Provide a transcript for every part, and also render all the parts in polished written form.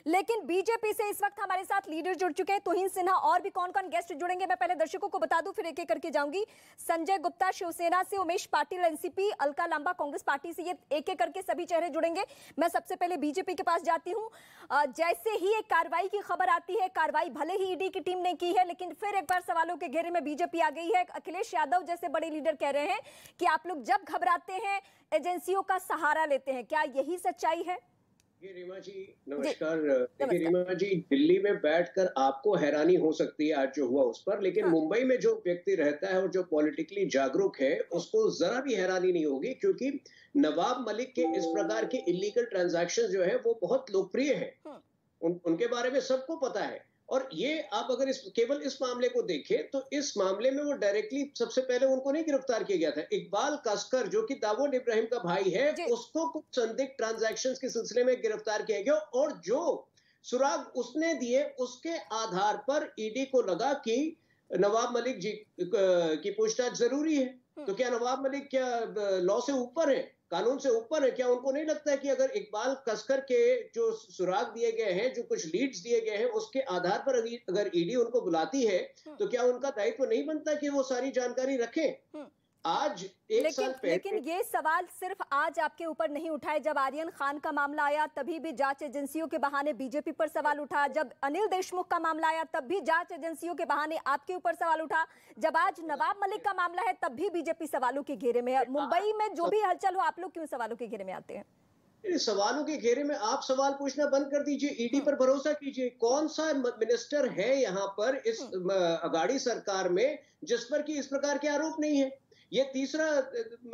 लेकिन बीजेपी से इस वक्त हमारे साथ लीडर जुड़ चुके हैं, तुहिन सिन्हा, और भी कौन कौन गेस्ट जुड़ेंगे मैं पहले दर्शकों को बता दूं, फिर एक एक करके जाऊंगी। संजय गुप्ता शिवसेना से, उमेश पाटिल एनसीपी, अलका लांबा कांग्रेस पार्टी से, ये एक एक करके सभी चेहरे जुड़ेंगे। मैं सबसे पहले बीजेपी के पास जाती हूँ। जैसे ही एक कार्रवाई की खबर आती है, कार्रवाई भले ही ईडी की टीम ने की है, लेकिन फिर एक बार सवालों के घेरे में बीजेपी आ गई है। अखिलेश यादव जैसे बड़े लीडर कह रहे हैं कि आप लोग जब घबराते हैं एजेंसियों का सहारा लेते हैं, क्या यही सच्चाई है? रीमा जी नमस्कार। देखिए रीमा जी, दिल्ली में बैठकर आपको हैरानी हो सकती है आज जो हुआ उस पर, लेकिन मुंबई में जो व्यक्ति रहता है और जो पॉलिटिकली जागरूक है उसको जरा भी हैरानी नहीं होगी, क्योंकि नवाब मलिक के इस प्रकार के इलीगल ट्रांजैक्शन जो है वो बहुत लोकप्रिय हैं। उनके बारे में सबको पता है। और ये आप अगर केवल इस मामले को देखें तो इस मामले में वो डायरेक्टली सबसे पहले उनको नहीं गिरफ्तार किया गया था। इकबाल कास्कर जो कि दाऊद इब्राहिम का भाई है, उसको कुछ संदिग्ध ट्रांजैक्शंस के सिलसिले में गिरफ्तार किया गया, और जो सुराग उसने दिए उसके आधार पर ईडी को लगा कि नवाब मलिक जी की पूछताछ जरूरी है। तो क्या नवाब मलिक क्या लॉ से ऊपर है, कानून से ऊपर है? क्या उनको नहीं लगता है कि अगर इकबाल कास्कर के जो सुराग दिए गए हैं, जो कुछ लीड्स दिए गए हैं, उसके आधार पर अगर ईडी उनको बुलाती है तो क्या उनका दायित्व नहीं बनता कि वो सारी जानकारी रखें? आज एक साल पहले, लेकिन ये सवाल सिर्फ आज आपके ऊपर नहीं उठा है। जब आर्यन खान का मामला आया तभी भी जांच एजेंसियों के बहाने बीजेपी पर सवाल उठा, जब अनिल देशमुख का मामला आया तब भी जांच एजेंसियों के बहाने आपके ऊपर सवाल उठा, जब आज नवाब मलिक का मामला है तब भी बीजेपी सवालों के घेरे में है। मुंबई में जो भी हलचल हो, आप लोग क्यों सवालों के घेरे में आते हैं? सवालों के घेरे में आप सवाल पूछना बंद कर दीजिए, ईडी पर भरोसा कीजिए। कौन सा मिनिस्टर है यहाँ पर इस अगाड़ी सरकार में जिस पर कि इस प्रकार के आरोप नहीं है? ये तीसरा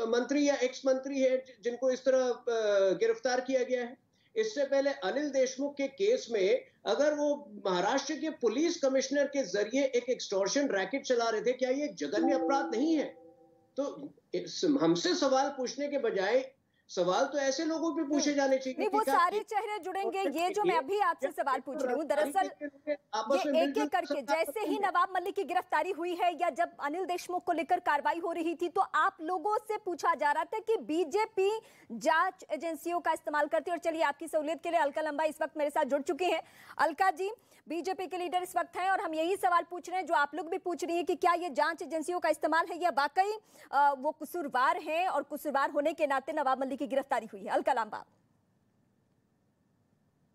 मंत्री या एक्स मंत्री है जिनको इस तरह गिरफ्तार किया गया है। इससे पहले अनिल देशमुख के केस में अगर वो महाराष्ट्र के पुलिस कमिश्नर के जरिए एक एक्सटॉर्शन रैकेट चला रहे थे, क्या ये जघन्य अपराध नहीं है? तो हमसे सवाल पूछने के बजाय सवाल तो ऐसे लोगों पे पूछे जाने चाहिए। नहीं, वो सारे चेहरे जुड़ेंगे। ये जो मैं अभी आपसे सवाल पूछ रही हूँ, दरअसल ये एक एक करके, जैसे ही नवाब मलिक की गिरफ्तारी हुई है या जब अनिल देशमुख को लेकर कार्रवाई हो रही थी, तो आप लोगों से पूछा जा रहा था कि बीजेपी जांच एजेंसियों का इस्तेमाल करती है। और चलिए, आपकी सहूलियत के लिए अलका लांबा इस वक्त मेरे साथ जुड़ चुकी हैं। अलका जी, बीजेपी के लीडर इस वक्त हैं और हम यही सवाल पूछ रहे हैं जो आप लोग भी पूछ रही हैं कि क्या ये जांच एजेंसियों का इस्तेमाल है या वाकई वो कसूरवार हैं और कसूरवार होने के नाते नवाब मलिक की गिरफ्तारी हुई है? अलका लांबा।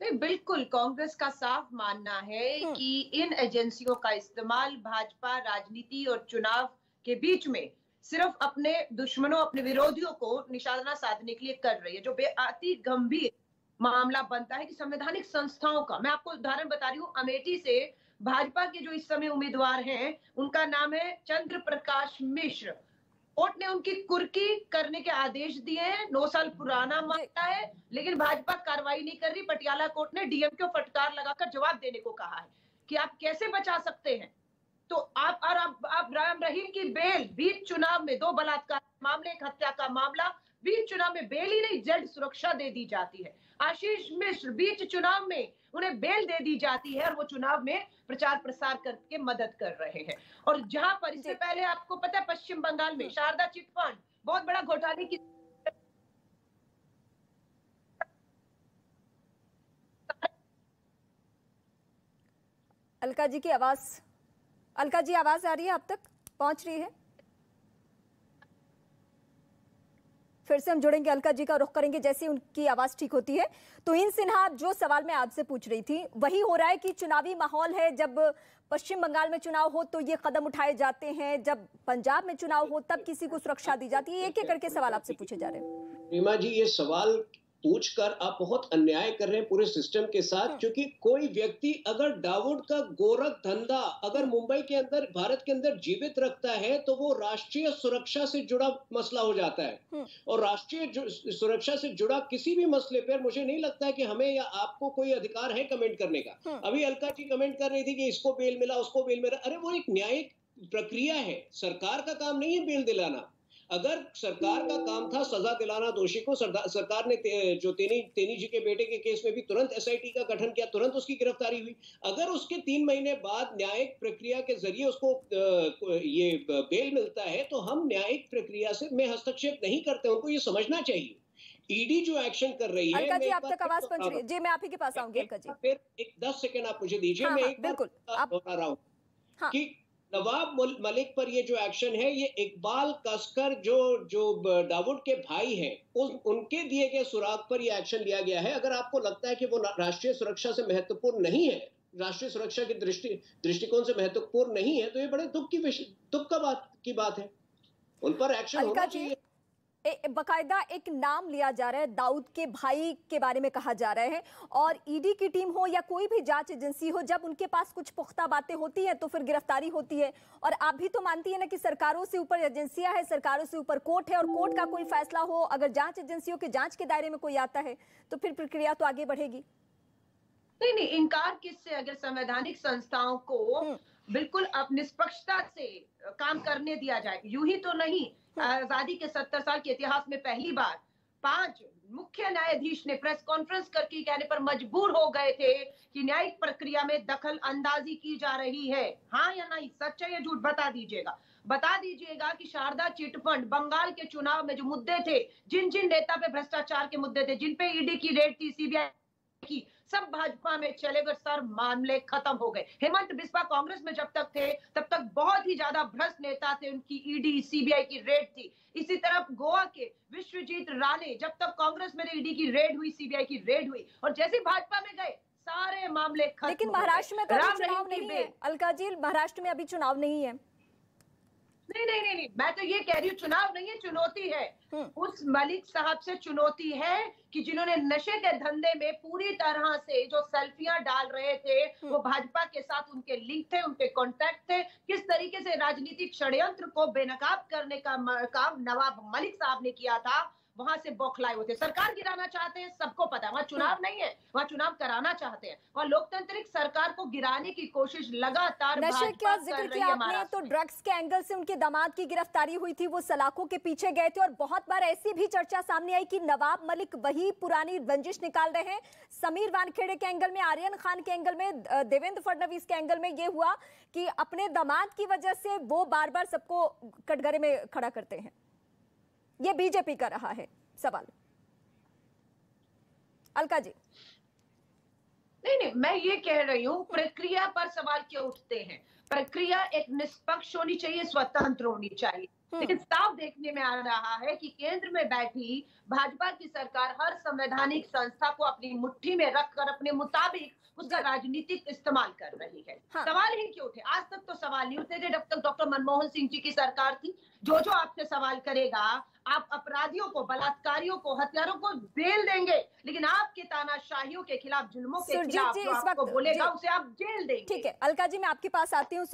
नहीं, बिल्कुल कांग्रेस का साफ मानना है कि इन एजेंसियों का इस्तेमाल भाजपा राजनीति और चुनाव के बीच में सिर्फ अपने दुश्मनों, अपने विरोधियों को निशाना साधने के लिए कर रही है, जो बेअति गंभीर मामला बनता है कि संवैधानिक संस्थाओं का। मैं आपको उदाहरण बता रही हूँ, अमेठी से भाजपा के जो इस समय उम्मीदवार हैं उनका नाम है चंद्र प्रकाश मिश्र। कोर्ट ने उनकी कुर्की करने के आदेश दिए हैं। 9 साल पुराना मामला है, लेकिन भाजपा कार्रवाई नहीं कर रही। पटियाला कोर्ट ने डीएम को फटकार लगाकर जवाब देने को कहा है कि आप कैसे बचा सकते हैं। तो आप राम रहीम की बेल बीच चुनाव में, 2 बलात्कार मामले, एक हत्या का मामला, बीच चुनाव में बेल ही नहीं, जेड सुरक्षा दे दी जाती है। आशीष मिश्र बीच चुनाव में उन्हें बेल दे दी जाती है और वो चुनाव में प्रचार प्रसार करके मदद कर रहे हैं। और जहां पर इससे पहले आपको पता है पश्चिम बंगाल में शारदा चिटफंड बहुत बड़ा घोटाले की अलका जी की आवाज, अलका जी आवाज आ रही है? आप तक पहुंच रही है? फिर से हम जुड़ेंगे, अलका जी का रुख करेंगे जैसे उनकी आवाज ठीक होती है। तुहिन सिन्हा, जो सवाल मैं आपसे पूछ रही थी वही हो रहा है कि चुनावी माहौल है, जब पश्चिम बंगाल में चुनाव हो तो ये कदम उठाए जाते हैं, जब पंजाब में चुनाव हो तब किसी को सुरक्षा दी जाती है। एक एक करके सवाल आपसे पूछे जा रहे हैं। रीमा जी, ये सवाल पूछकर आप बहुत अन्याय कर रहे हैं पूरे सिस्टम के साथ, क्योंकि कोई व्यक्ति अगर दाऊद का गोरख धंधा अगर मुंबई के अंदर, भारत के अंदर जीवित रखता है तो वो राष्ट्रीय सुरक्षा से जुड़ा मसला हो जाता है। और राष्ट्रीय सुरक्षा से जुड़ा किसी भी मसले पर मुझे नहीं लगता है कि हमें या आपको कोई अधिकार है कमेंट करने का। अभी अलका जी कमेंट कर रही थी कि इसको बेल मिला, उसको बेल मिला। अरे वो एक न्यायिक प्रक्रिया है, सरकार का काम नहीं है बेल दिलाना। अगर सरकार का काम था सजा दिलाना दोषी को, सरकार ने जो तेनी जी के बेटे के केस में भी तुरंत एसआईटी का गठन किया, तुरंत उसकी गिरफ्तारी हुई। अगर उसके 3 महीने बाद न्यायिक प्रक्रिया के जरिए उसको ये बेल मिलता है तो हम न्यायिक प्रक्रिया से में हस्तक्षेप नहीं करते। उनको ये समझना चाहिए ईडी जो एक्शन कर रही है, अलका जी आप तक आवाज पहुंच रही है जी, मैं आप ही के पास आऊंगी अलका जी। फिर एक 10 सेकंड आप मुझे दीजिए, हाँ, मैं हाँ, एक बार बिल्कुल दोहरा रहा हूँ हाँ। कि नवाब मलिक पर ये जो एक्शन है, ये इकबाल कसकर जो दाऊद के भाई हैं, उनके दिए गए सुराग पर ये एक्शन लिया गया है। अगर आपको लगता है कि वो राष्ट्रीय सुरक्षा से महत्वपूर्ण नहीं है, राष्ट्रीय सुरक्षा की दृष्टिकोण से महत्वपूर्ण नहीं है, तो ये बड़े दुख की बात है। उन पर एक्शन होना चाहिए। बकायदा एक नाम लिया जा रहा है, दाऊद के भाई के बारे में कहा जा रहा है, और ईडी की टीम हो या कोई भी जांच एजेंसी हो, जब उनके पास कुछ पुख्ता बातें होती हैं तो फिर गिरफ्तारी होती है। और आप भी तो मानती है ना कि सरकारों से ऊपर एजेंसियां हैं, सरकारों से ऊपर कोर्ट है, और कोर्ट का कोई फैसला हो, अगर जांच एजेंसियों के जांच के दायरे में कोई आता है तो फिर प्रक्रिया तो आगे बढ़ेगी। नहीं, इनकार किससे? अगर संवैधानिक संस्थाओं को बिल्कुल अब निष्पक्षता से काम करने दिया जाए, यूं ही तो नहीं। आजादी के 70 साल के इतिहास में पहली बार 5 मुख्य न्यायाधीश ने प्रेस कॉन्फ्रेंस करके कहने पर मजबूर हो गए थे कि न्यायिक प्रक्रिया में दखल अंदाजी की जा रही है। हाँ या नहीं, सच है या झूठ, बता दीजिएगा कि शारदा चिटफंड, बंगाल के चुनाव में जो मुद्दे थे, जिन जिन नेता पे भ्रष्टाचार के मुद्दे थे, जिन पे ईडी की रेड थी, सीबीआई की, सब भाजपा में चले गए सर, मामले खत्म हो गए। हेमंत बिस्वा कांग्रेस में जब तक थे तब तक बहुत ही ज्यादा भ्रष्ट नेता थे, उनकी ईडी सीबीआई की रेड थी। इसी तरह गोवा के विश्वजीत राणे, जब तक कांग्रेस में ईडी की रेड हुई, सीबीआई की रेड हुई, और जैसे भाजपा में गए सारे मामले खत्म। लेकिन महाराष्ट्र में तो अभी चुनाव नहीं है अलका जी, महाराष्ट्र में अभी चुनाव नहीं है। नहीं, मैं तो ये कह रही हूँ, चुनाव नहीं है, चुनौती है। उस मलिक साहब से चुनौती है कि जिन्होंने नशे के धंधे में पूरी तरह से जो सेल्फियां डाल रहे थे, वो भाजपा के साथ उनके लिंक थे, उनके कॉन्टैक्ट थे। किस तरीके से राजनीतिक षड्यंत्र को बेनकाब करने का काम नवाब मलिक साहब ने किया था, वहां से बौखलाए होते। सरकार गिराना चाहते हैं, सबको पता है। वहां चुनाव नहीं है, वहां चुनाव कराना चाहते हैं। वहां लोकतांत्रिक सरकार को गिराने की कोशिश लगातार नशे का जिक्र किया आपने, तो ड्रग्स के एंगल से उनके दामाद की गिरफ्तारी हुई थी, वो सलाखों के पीछे गए थे, और बहुत बार ऐसी भी चर्चा सामने आई कि नवाब मलिक वही पुरानी रंजिश निकाल रहे हैं। समीर वानखेड़े के एंगल में, आर्यन खान के एंगल में, देवेंद्र फडणवीस के एंगल में ये हुआ कि अपने दामाद की वजह से वो बार बार सबको कटघरे में खड़ा करते हैं। ये बीजेपी का रहा है सवाल। अलका जी। नहीं, मैं ये कह रही हूँ, प्रक्रिया पर सवाल क्यों उठते हैं? प्रक्रिया एक निष्पक्ष होनी चाहिए, स्वतंत्र होनी चाहिए। लेकिन साफ देखने में आ रहा है कि केंद्र में बैठी भाजपा की सरकार हर संवैधानिक संस्था को अपनी मुट्ठी में रखकर अपने मुताबिक उसका राजनीतिक इस्तेमाल कर रही है। हाँ। सवाल ही क्यों उठे? आज तक तो सवाल नहीं उठे थे जब तक डॉक्टर मनमोहन सिंह जी की सरकार थी। जो आपसे सवाल करेगा, आप अपराधियों को, बलात्कारियों को, हत्यारों को जेल देंगे, लेकिन आपके तानाशाहियों के खिलाफ, जुल्मों के खिलाफ जो आपको बोलेगा उसे आप जेल देंगे। ठीक है अलका जी, मैं आपके पास आती हूँ।